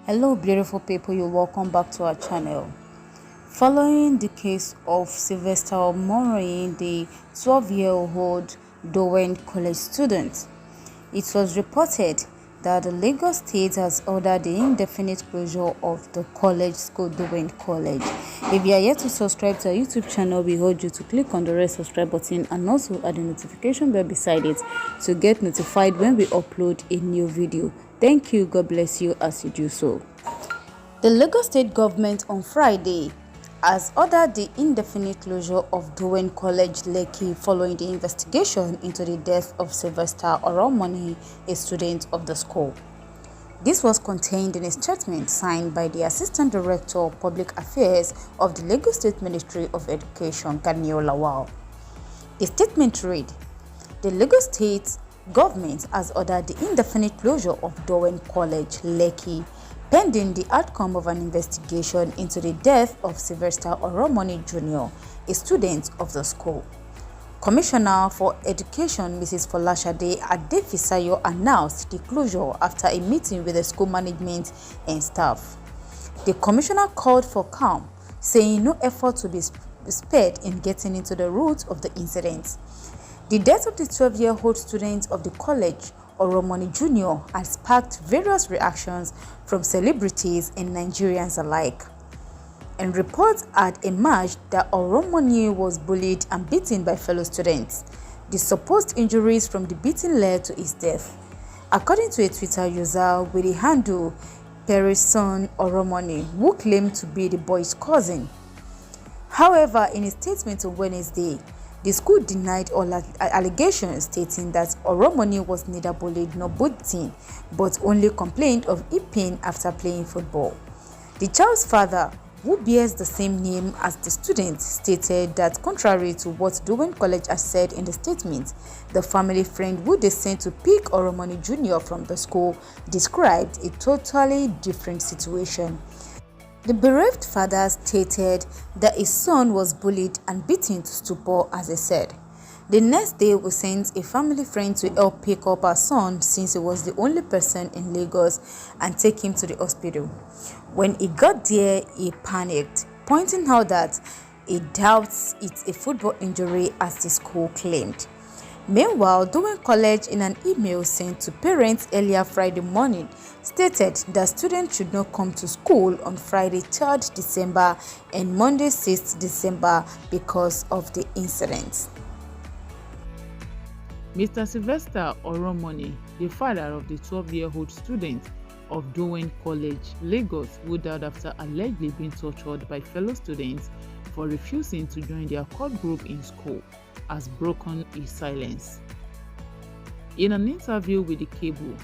Hello beautiful people, you're welcome back to our channel. Following the case of Sylvester, the 12-year-old Dowen college student, it was reported that the Lagos State has ordered the indefinite closure of the college school, Dowen College. If you are yet to subscribe to our YouTube channel, we urge you to click on the red subscribe button and also add the notification bell beside it to get notified when we upload a new video. Thank you. God bless you as you do so. The Lagos State government on Friday has ordered the indefinite closure of Dowen College, Lekki, following the investigation into the death of Sylvester, a student of the school. This was contained in a statement signed by the Assistant Director of Public Affairs of the Lagos State Ministry of Education, Lawal. The statement read, "The Lagos State government has ordered the indefinite closure of Dowen College, Lekki, pending the outcome of an investigation into the death of Sylvester Jr., a student of the school." Commissioner for Education Mrs. Folashade Adefisayo announced the closure after a meeting with the school management and staff. The commissioner called for calm, saying no effort to be spared in getting into the root of the incident. The death of the 12-year-old student of the college, Oromoni Jr., has sparked various reactions from celebrities and Nigerians alike. And reports had emerged that Oromoni was bullied and beaten by fellow students. The supposed injuries from the beating led to his death. According to a Twitter user with the handle Perison Oromoni, who claimed to be the boy's cousin. However, in a statement on Wednesday, the school denied all allegations, stating that Oromoni was neither bullied nor beaten, but only complained of hip pain after playing football. The child's father, who bears the same name as the student, stated that contrary to what Dowen College has said in the statement, the family friend who they sent to pick Oromoni Jr. from the school described a totally different situation. The bereaved father stated that his son was bullied and beaten to stupor, as he said. The next day, we sent a family friend to help pick up our son since he was the only person in Lagos and take him to the hospital. When he got there, he panicked, pointing out that he doubts it's a football injury as the school claimed. Meanwhile, Dowen College, in an email sent to parents earlier Friday morning, stated that students should not come to school on Friday 3rd December and Monday 6th December because of the incident. Mr. Sylvester Oromoni, the father of the 12-year-old student of Dowen College, Lagos, who died after allegedly being tortured by fellow students for refusing to join their cult group in school, has broken his silence. In an interview with the Cable,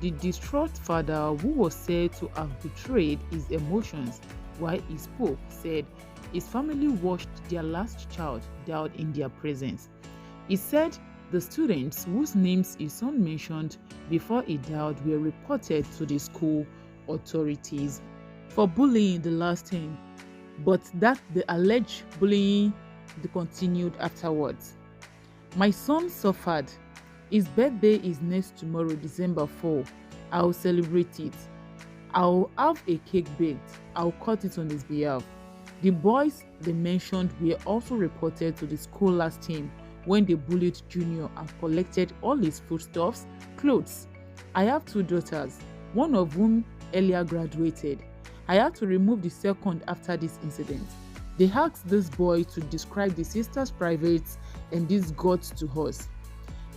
the distraught father, who was said to have betrayed his emotions while he spoke, said his family watched their last child die in their presence. He said the students, whose names his son mentioned before he died, were reported to the school authorities for bullying the last time, but that the alleged bullying continued afterwards. "My son suffered. His birthday is next tomorrow, December 4. I'll celebrate it. I'll have a cake baked. I'll cut it on his behalf." The boys they mentioned were also reported to the school last time when they bullied Junior and collected all his foodstuffs, clothes. "I have 2 daughters, one of whom earlier graduated. I had to remove the second after this incident." They asked this boy to describe the sister's privates, and this got to us.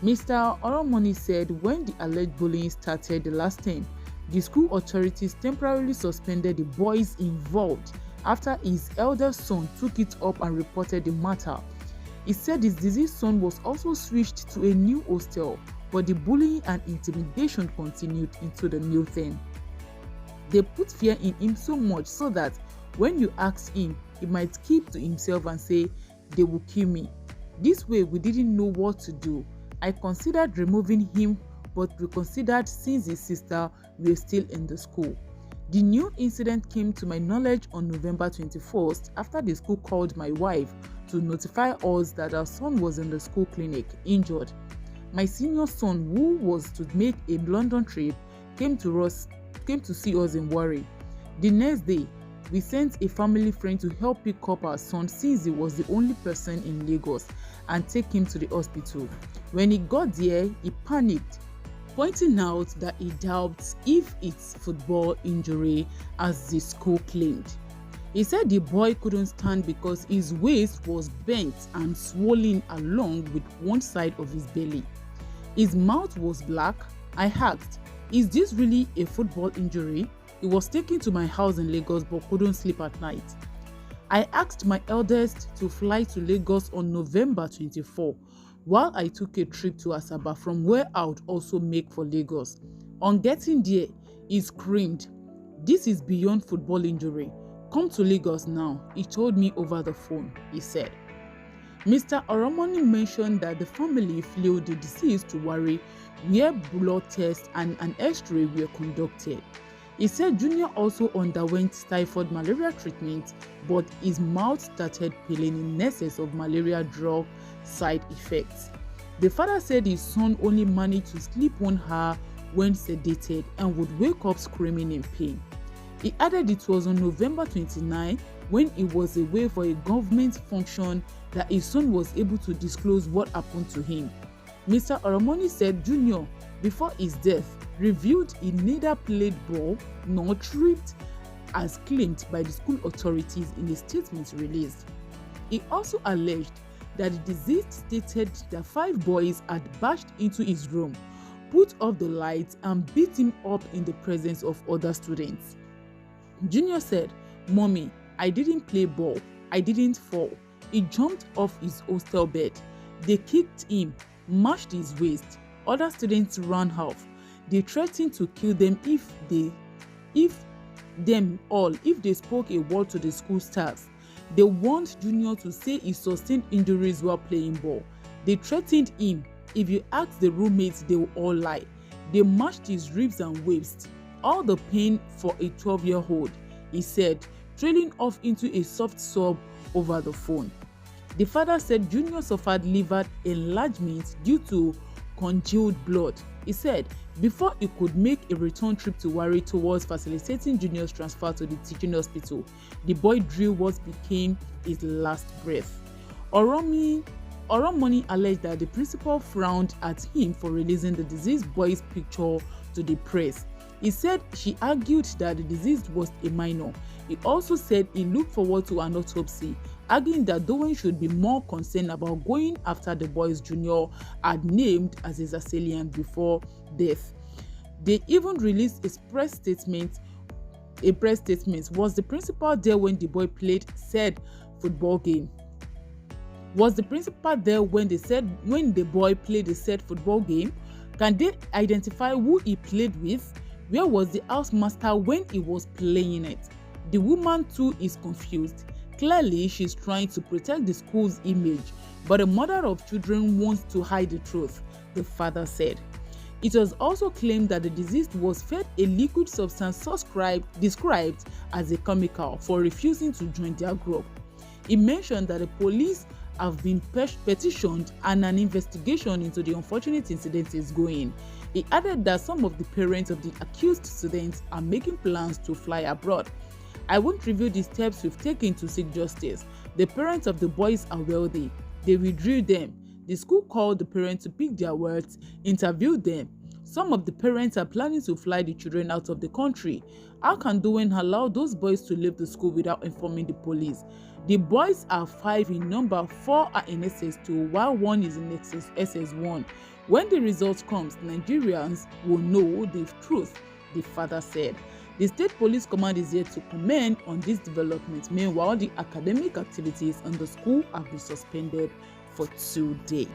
Mr. Oromoni said when the alleged bullying started the last time, the school authorities temporarily suspended the boys involved after his elder son took it up and reported the matter. He said his deceased son was also switched to a new hostel, but the bullying and intimidation continued into the new term. They put fear in him so much so that when you ask him, he might keep to himself and say, "They will kill me." This way, we didn't know what to do. I considered removing him, but we considered since his sister were still in the school. The new incident came to my knowledge on November 21st after the school called my wife to notify us that our son was in the school clinic, injured. My senior son, who was to make a London trip, came to us came to see us in Warri. The next day, we sent a family friend to help pick up our son since he was the only person in Lagos and take him to the hospital. When he got there, he panicked, pointing out that he doubts if it's football injury as the school claimed. He said the boy couldn't stand because his waist was bent and swollen along with one side of his belly. His mouth was black. I asked, "Is this really a football injury?" He was taken to my house in Lagos but couldn't sleep at night. I asked my eldest to fly to Lagos on November 24 while I took a trip to Asaba from where I would also make for Lagos. On getting there, he screamed, "This is beyond football injury. Come to Lagos now," he told me over the phone, he said. Mr. Oromoni mentioned that the family flew the deceased to Warri where blood tests and an x-ray were conducted. He said Junior also underwent typhoid malaria treatment, but his mouth started peeling in excess of malaria drug side effects. The father said his son only managed to sleep 1 hour when sedated and would wake up screaming in pain. He added it was on November 29 when he was away for a government function that his son was able to disclose what happened to him. Mr. Oromoni said Junior, before his death, revealed he neither played ball nor tripped as claimed by the school authorities in a statement released. He also alleged that the deceased stated that 5 boys had barged into his room, put off the lights and beat him up in the presence of other students. Junior said, "Mommy, I didn't play ball. I didn't fall. He jumped off his hostel bed. They kicked him, mashed his waist. Other students ran off. They threatened to kill them if they spoke a word to the school staff. They warned Junior to say he sustained injuries while playing ball. They threatened him. If you ask the roommates, they will all lie. They mashed his ribs and waist. All the pain for a 12-year-old, he said, trailing off into a soft sob over the phone. The father said Junior suffered liver enlargement due to congealed blood. He said before he could make a return trip to Warri towards facilitating Junior's transfer to the teaching hospital, the boy drew what became his last breath. Oromoni alleged that the principal frowned at him for releasing the deceased boy's picture to the press. He said she argued that the deceased was a minor. He also said he looked forward to an autopsy, arguing that Dowen should be more concerned about going after the boys Junior had named as his assailant before death. They even released a press statement. Was the principal there when the boy played said football game? Was the principal there when the boy played the said football game? Can they identify who he played with? Where was the housemaster when he was playing it? The woman too is confused. Clearly, she's trying to protect the school's image, but a mother of children wants to hide the truth, the father said. It was also claimed that the deceased was fed a liquid substance described as a chemical for refusing to join their group. He mentioned that the police have been petitioned and an investigation into the unfortunate incident is going. He added that some of the parents of the accused students are making plans to fly abroad. I won't reveal the steps we've taken to seek justice. The parents of the boys are wealthy. They withdrew them. The school called the parents to pick their words, interviewed them. Some of the parents are planning to fly the children out of the country. How can Dowen allow those boys to leave the school without informing the police? The boys are 5 in number, 4 are in SS2, while 1 is in SS1. When the result comes, Nigerians will know the truth, the father said. The State Police Command is yet to comment on this development. Meanwhile, the academic activities in the school have been suspended for 2 days.